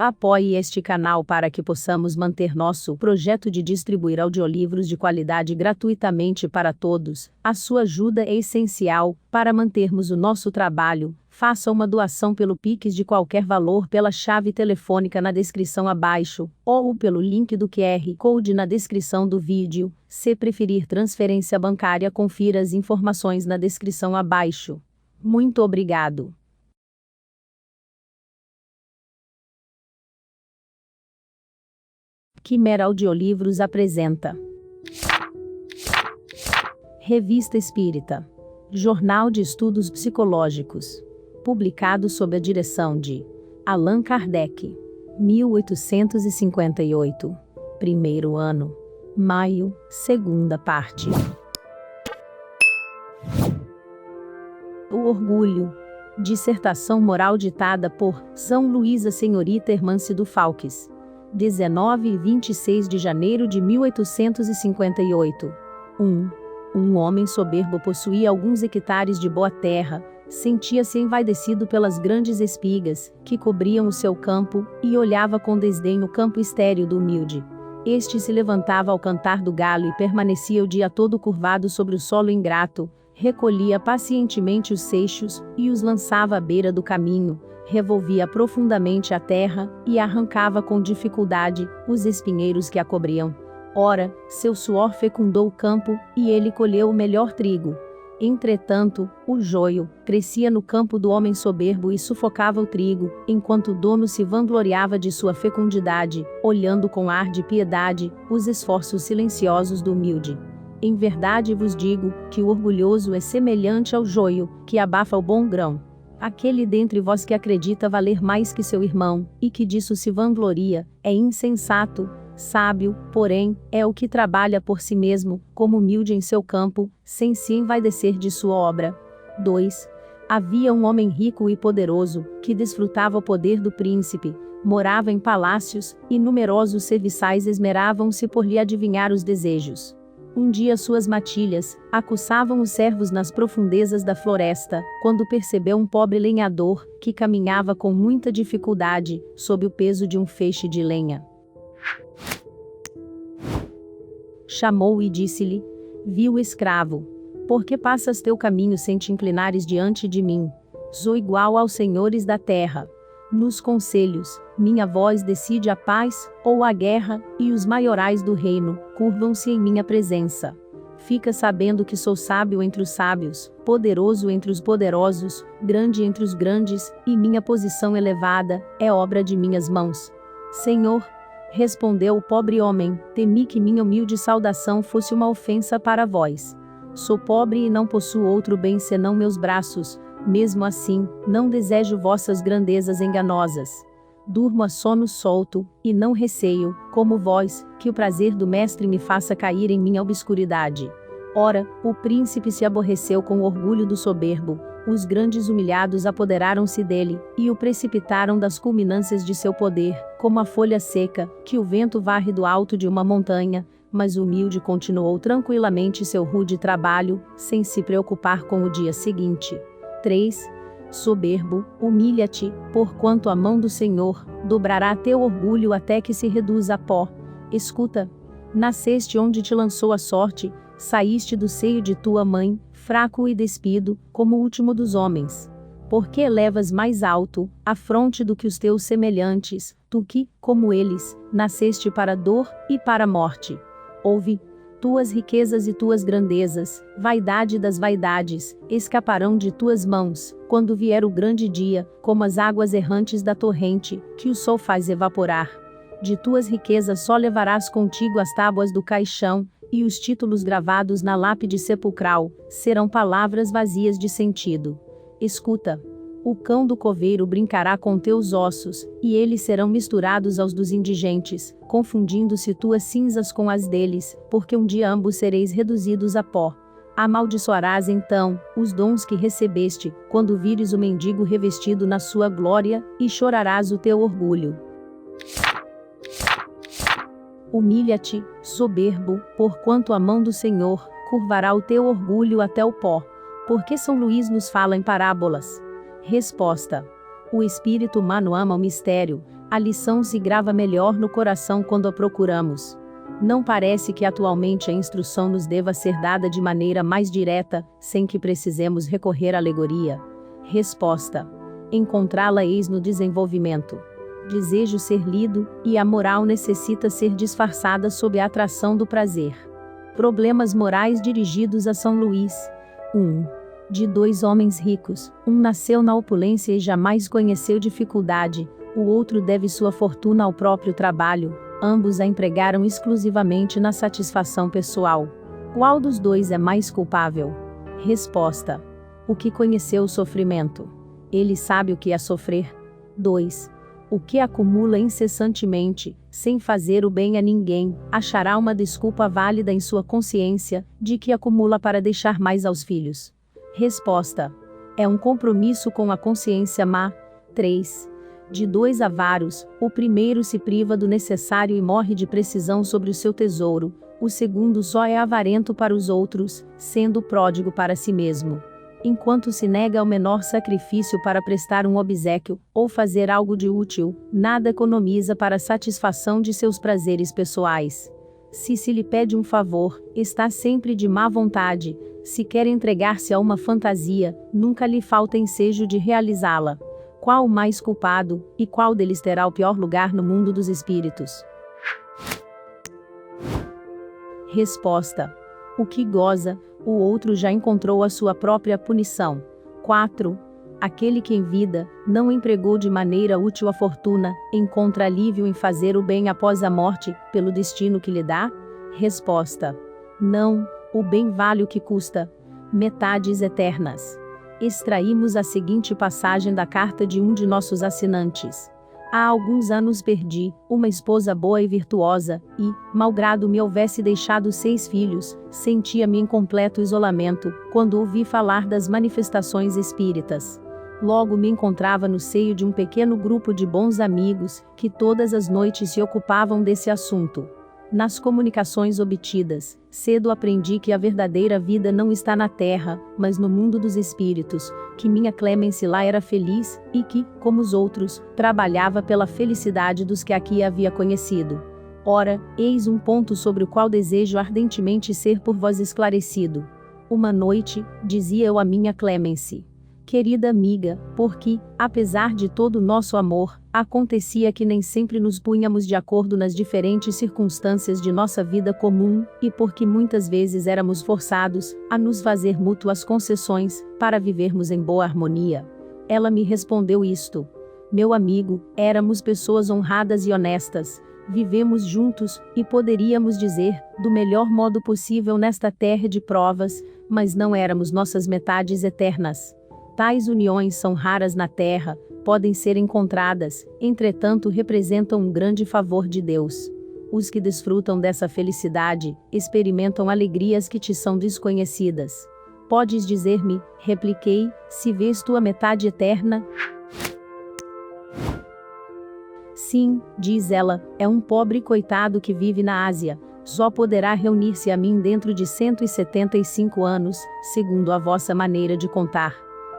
Apoie este canal para que possamos manter nosso projeto de distribuir audiolivros de qualidade gratuitamente para todos. A sua ajuda é essencial para mantermos o nosso trabalho. Faça uma doação pelo Pix de qualquer valor pela chave telefônica na descrição abaixo, ou pelo link do QR Code na descrição do vídeo. Se preferir transferência bancária, confira as informações na descrição abaixo. Muito obrigado. Quimera Audiolivros apresenta Revista Espírita, Jornal de Estudos Psicológicos, publicado sob a direção de Allan Kardec, 1858, primeiro ano, maio, segunda parte. O Orgulho, dissertação moral ditada por São Luísa Senhorita Hermâncido Falques, 19 e 26 de janeiro de 1858. 1. Um homem soberbo possuía alguns hectares de boa terra, sentia-se envaidecido pelas grandes espigas, que cobriam o seu campo, e olhava com desdém o campo estéril do humilde. Este se levantava ao cantar do galo e permanecia o dia todo curvado sobre o solo ingrato, recolhia pacientemente os seixos, e os lançava à beira do caminho, revolvia profundamente a terra, e arrancava com dificuldade os espinheiros que a cobriam. Ora, seu suor fecundou o campo, e ele colheu o melhor trigo. Entretanto, o joio crescia no campo do homem soberbo e sufocava o trigo, enquanto o dono se vangloriava de sua fecundidade, olhando com ar de piedade os esforços silenciosos do humilde. Em verdade vos digo, que o orgulhoso é semelhante ao joio, que abafa o bom grão. Aquele dentre vós que acredita valer mais que seu irmão, e que disso se vangloria, é insensato. Sábio, porém, é o que trabalha por si mesmo, como humilde em seu campo, sem se envaidecer de sua obra. 2. Havia um homem rico e poderoso, que desfrutava o poder do príncipe, morava em palácios, e numerosos serviçais esmeravam-se por lhe adivinhar os desejos. Um dia suas matilhas acusavam os servos nas profundezas da floresta, quando percebeu um pobre lenhador, que caminhava com muita dificuldade, sob o peso de um feixe de lenha. Chamou-o e disse-lhe: Vil escravo, por que passas teu caminho sem te inclinares diante de mim? Sou igual aos senhores da terra. Nos conselhos, minha voz decide a paz ou a guerra, e os maiorais do reino curvam-se em minha presença. Fica sabendo que sou sábio entre os sábios, poderoso entre os poderosos, grande entre os grandes, e minha posição elevada é obra de minhas mãos. Senhor, respondeu o pobre homem, temi que minha humilde saudação fosse uma ofensa para vós. Sou pobre e não possuo outro bem senão meus braços. Mesmo assim, não desejo vossas grandezas enganosas. Durmo a sono solto, e não receio, como vós, que o prazer do mestre me faça cair em minha obscuridade. Ora, o príncipe se aborreceu com o orgulho do soberbo, os grandes humilhados apoderaram-se dele, e o precipitaram das culminâncias de seu poder, como a folha seca, que o vento varre do alto de uma montanha, mas o humilde continuou tranquilamente seu rude trabalho, sem se preocupar com o dia seguinte. 3. Soberbo, humilha-te, porquanto a mão do Senhor dobrará teu orgulho até que se reduza a pó. Escuta, nasceste onde te lançou a sorte, saíste do seio de tua mãe, fraco e despido, como o último dos homens. Por que elevas mais alto a fronte do que os teus semelhantes, tu que, como eles, nasceste para a dor e para a morte? Ouve, tuas riquezas e tuas grandezas, vaidade das vaidades, escaparão de tuas mãos, quando vier o grande dia, como as águas errantes da torrente, que o sol faz evaporar. De tuas riquezas só levarás contigo as tábuas do caixão, e os títulos gravados na lápide sepulcral, serão palavras vazias de sentido. Escuta. O cão do coveiro brincará com teus ossos, e eles serão misturados aos dos indigentes, confundindo-se tuas cinzas com as deles, porque um dia ambos sereis reduzidos a pó. Amaldiçoarás então os dons que recebeste, quando vires o mendigo revestido na sua glória, e chorarás o teu orgulho. Humilha-te, soberbo, porquanto a mão do Senhor curvará o teu orgulho até o pó. Por que São Luís nos fala em parábolas? Resposta. O espírito humano ama o mistério, a lição se grava melhor no coração quando a procuramos. Não parece que atualmente a instrução nos deva ser dada de maneira mais direta, sem que precisemos recorrer à alegoria? Resposta: encontrá-la eis no desenvolvimento. Desejo ser lido, e a moral necessita ser disfarçada sob a atração do prazer. Problemas morais dirigidos a São Luís. 1. De 2 homens ricos, um nasceu na opulência e jamais conheceu dificuldade, o outro deve sua fortuna ao próprio trabalho, ambos a empregaram exclusivamente na satisfação pessoal. Qual dos dois é mais culpável? Resposta: o que conheceu o sofrimento. Ele sabe o que é sofrer. 2. O que acumula incessantemente, sem fazer o bem a ninguém, achará uma desculpa válida em sua consciência, de que acumula para deixar mais aos filhos. Resposta: é um compromisso com a consciência má. 3. De 2 avaros, o primeiro se priva do necessário e morre de precisão sobre o seu tesouro, o segundo só é avarento para os outros, sendo pródigo para si mesmo. Enquanto se nega ao menor sacrifício para prestar um obséquio, ou fazer algo de útil, nada economiza para a satisfação de seus prazeres pessoais. Se lhe pede um favor, está sempre de má vontade. Se quer entregar-se a uma fantasia, nunca lhe falta ensejo de realizá-la. Qual o mais culpado, e qual deles terá o pior lugar no mundo dos espíritos? Resposta: o que goza, o outro já encontrou a sua própria punição. 4. Aquele que em vida não empregou de maneira útil a fortuna, encontra alívio em fazer o bem após a morte, pelo destino que lhe dá? Resposta: não, o bem vale o que custa. Metades eternas. Extraímos a seguinte passagem da carta de um de nossos assinantes. Há alguns anos perdi uma esposa boa e virtuosa, e, malgrado me houvesse deixado 6 filhos, sentia-me em completo isolamento, quando ouvi falar das manifestações espíritas. Logo me encontrava no seio de um pequeno grupo de bons amigos, que todas as noites se ocupavam desse assunto. Nas comunicações obtidas, cedo aprendi que a verdadeira vida não está na terra, mas no mundo dos espíritos, que minha Clemence lá era feliz, e que, como os outros, trabalhava pela felicidade dos que aqui havia conhecido. Ora, eis um ponto sobre o qual desejo ardentemente ser por vós esclarecido. Uma noite, dizia eu a minha Clemence: querida amiga, porque, apesar de todo o nosso amor, acontecia que nem sempre nos punhamos de acordo nas diferentes circunstâncias de nossa vida comum, e porque muitas vezes éramos forçados a nos fazer mútuas concessões, para vivermos em boa harmonia. Ela me respondeu isto: meu amigo, éramos pessoas honradas e honestas, vivemos juntos, e poderíamos dizer, do melhor modo possível nesta terra de provas, mas não éramos nossas metades eternas. Tais uniões são raras na terra, podem ser encontradas, entretanto representam um grande favor de Deus. Os que desfrutam dessa felicidade, experimentam alegrias que te são desconhecidas. Podes dizer-me, repliquei, se vês tua metade eterna? Sim, diz ela, é um pobre coitado que vive na Ásia, só poderá reunir-se a mim dentro de 175 anos, segundo a vossa maneira de contar.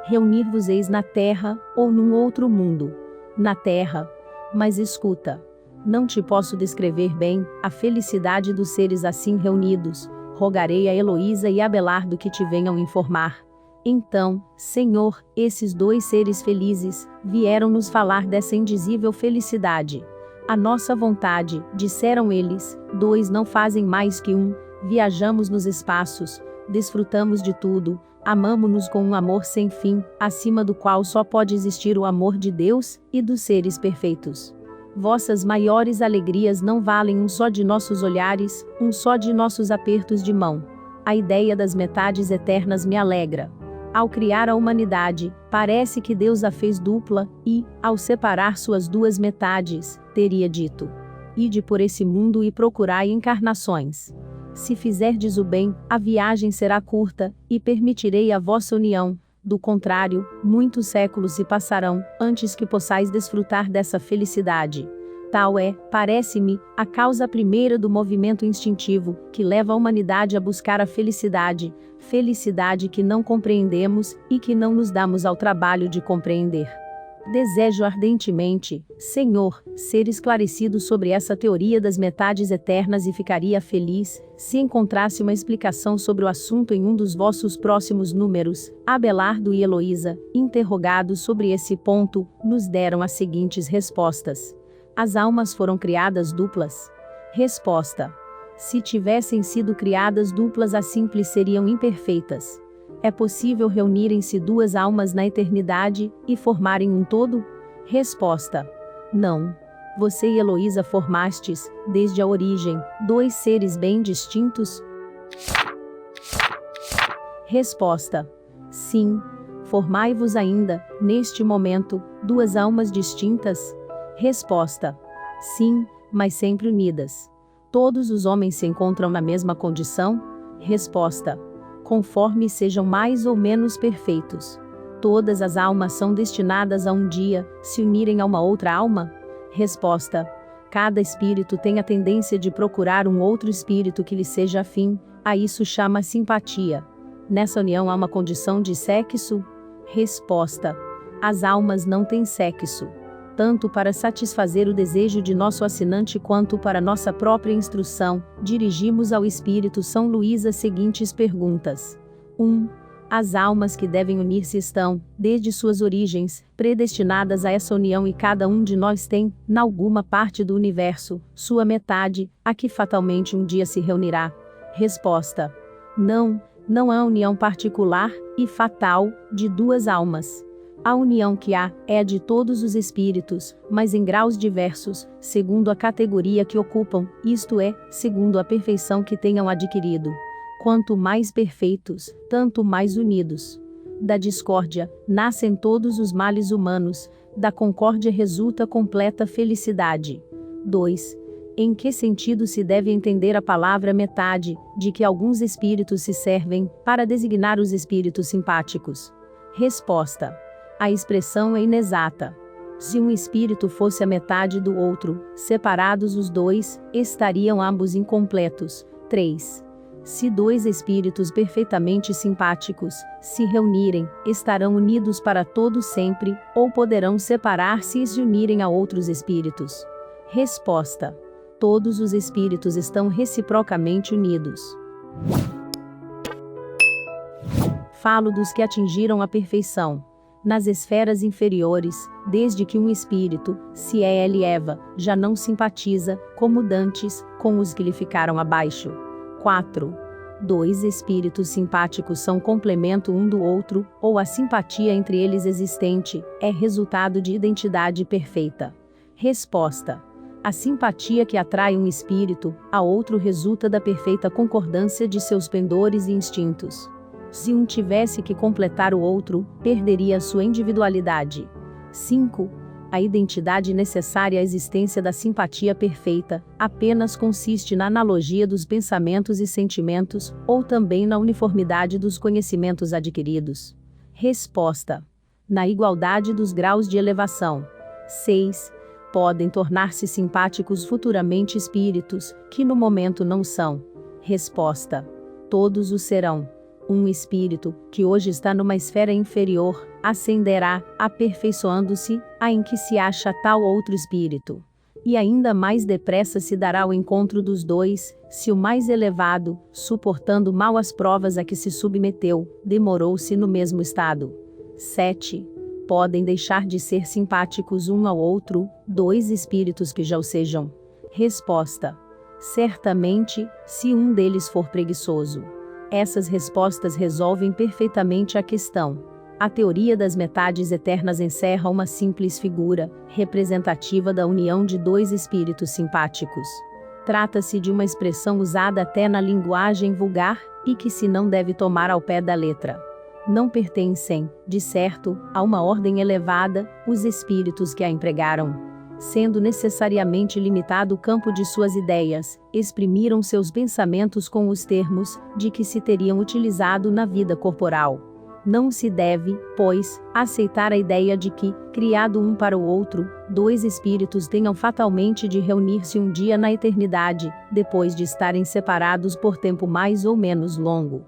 Reunir-vos-eis na terra, ou num outro mundo. Na terra. Mas escuta. Não te posso descrever bem a felicidade dos seres assim reunidos. Rogarei a Heloísa e a Abelardo que te venham informar. Então, Senhor, esses 2 seres felizes vieram nos falar dessa indizível felicidade. A nossa vontade, disseram eles, 2 não fazem mais que 1, viajamos nos espaços, desfrutamos de tudo, amamo-nos com um amor sem fim, acima do qual só pode existir o amor de Deus e dos seres perfeitos. Vossas maiores alegrias não valem um só de nossos olhares, um só de nossos apertos de mão. A ideia das metades eternas me alegra. Ao criar a humanidade, parece que Deus a fez dupla, e, ao separar suas 2 metades, teria dito: ide por esse mundo e procurai encarnações. Se fizerdes o bem, a viagem será curta, e permitirei a vossa união. Do contrário, muitos séculos se passarão, antes que possais desfrutar dessa felicidade. Tal é, parece-me, a causa primeira do movimento instintivo, que leva a humanidade a buscar a felicidade, felicidade que não compreendemos, e que não nos damos ao trabalho de compreender. Desejo ardentemente, Senhor, ser esclarecido sobre essa teoria das metades eternas e ficaria feliz se encontrasse uma explicação sobre o assunto em um dos vossos próximos números. Abelardo e Heloísa, interrogados sobre esse ponto, nos deram as seguintes respostas. As almas foram criadas duplas? Resposta. Se tivessem sido criadas duplas, as simples seriam imperfeitas. É possível reunirem-se duas almas na eternidade e formarem um todo? Resposta. Não. Você e Heloísa formastes, desde a origem, dois seres bem distintos? Resposta. Sim. Formai-vos ainda, neste momento, duas almas distintas? Resposta. Sim, mas sempre unidas. Todos os homens se encontram na mesma condição? Resposta. Conforme sejam mais ou menos perfeitos. Todas as almas são destinadas a um dia se unirem a uma outra alma? Resposta. Cada espírito tem a tendência de procurar um outro espírito que lhe seja afim, a isso chama simpatia. Nessa união há uma condição de sexo? Resposta. As almas não têm sexo. Tanto para satisfazer o desejo de nosso assinante quanto para nossa própria instrução, dirigimos ao Espírito São Luís as seguintes perguntas. 1. As almas que devem unir-se estão, desde suas origens, predestinadas a essa união e cada um de nós tem, na alguma parte do universo, sua metade, a que fatalmente um dia se reunirá. Resposta. Não, não há união particular e fatal de duas almas. A união que há é a de todos os espíritos, mas em graus diversos, segundo a categoria que ocupam, isto é, segundo a perfeição que tenham adquirido. Quanto mais perfeitos, tanto mais unidos. Da discórdia, nascem todos os males humanos, da concórdia resulta completa felicidade. 2. Em que sentido se deve entender a palavra metade, de que alguns espíritos se servem, para designar os espíritos simpáticos? Resposta. A expressão é inexata. Se um espírito fosse a metade do outro, separados os dois, estariam ambos incompletos. 3. Se dois espíritos perfeitamente simpáticos se reunirem, estarão unidos para todo sempre, ou poderão separar-se e se unirem a outros espíritos? Resposta. Todos os espíritos estão reciprocamente unidos. Falo dos que atingiram a perfeição. Nas esferas inferiores, desde que um espírito, se ele eleva, já não simpatiza, como dantes, com os que lhe ficaram abaixo. 4. Dois espíritos simpáticos são complemento um do outro, ou a simpatia entre eles existente, é resultado de identidade perfeita. Resposta. A simpatia que atrai um espírito a outro resulta da perfeita concordância de seus pendores e instintos. Se um tivesse que completar o outro, perderia a sua individualidade. 5. A identidade necessária à existência da simpatia perfeita apenas consiste na analogia dos pensamentos e sentimentos, ou também na uniformidade dos conhecimentos adquiridos. Resposta. Na igualdade dos graus de elevação. 6. Podem tornar-se simpáticos futuramente espíritos, que no momento não são. Resposta. Todos o serão. Um espírito, que hoje está numa esfera inferior, ascenderá, aperfeiçoando-se, a em que se acha tal outro espírito. E ainda mais depressa se dará o encontro dos dois, se o mais elevado, suportando mal as provas a que se submeteu, demorou-se no mesmo estado. 7. Podem deixar de ser simpáticos um ao outro, dois espíritos que já o sejam. Resposta. Certamente, se um deles for preguiçoso. Essas respostas resolvem perfeitamente a questão. A teoria das metades eternas encerra uma simples figura, representativa da união de dois espíritos simpáticos. Trata-se de uma expressão usada até na linguagem vulgar, e que se não deve tomar ao pé da letra. Não pertencem, de certo, a uma ordem elevada, os espíritos que a empregaram. Sendo necessariamente limitado o campo de suas ideias, exprimiram seus pensamentos com os termos de que se teriam utilizado na vida corporal. Não se deve, pois, aceitar a ideia de que, criado um para o outro, dois espíritos tenham fatalmente de reunir-se um dia na eternidade, depois de estarem separados por tempo mais ou menos longo.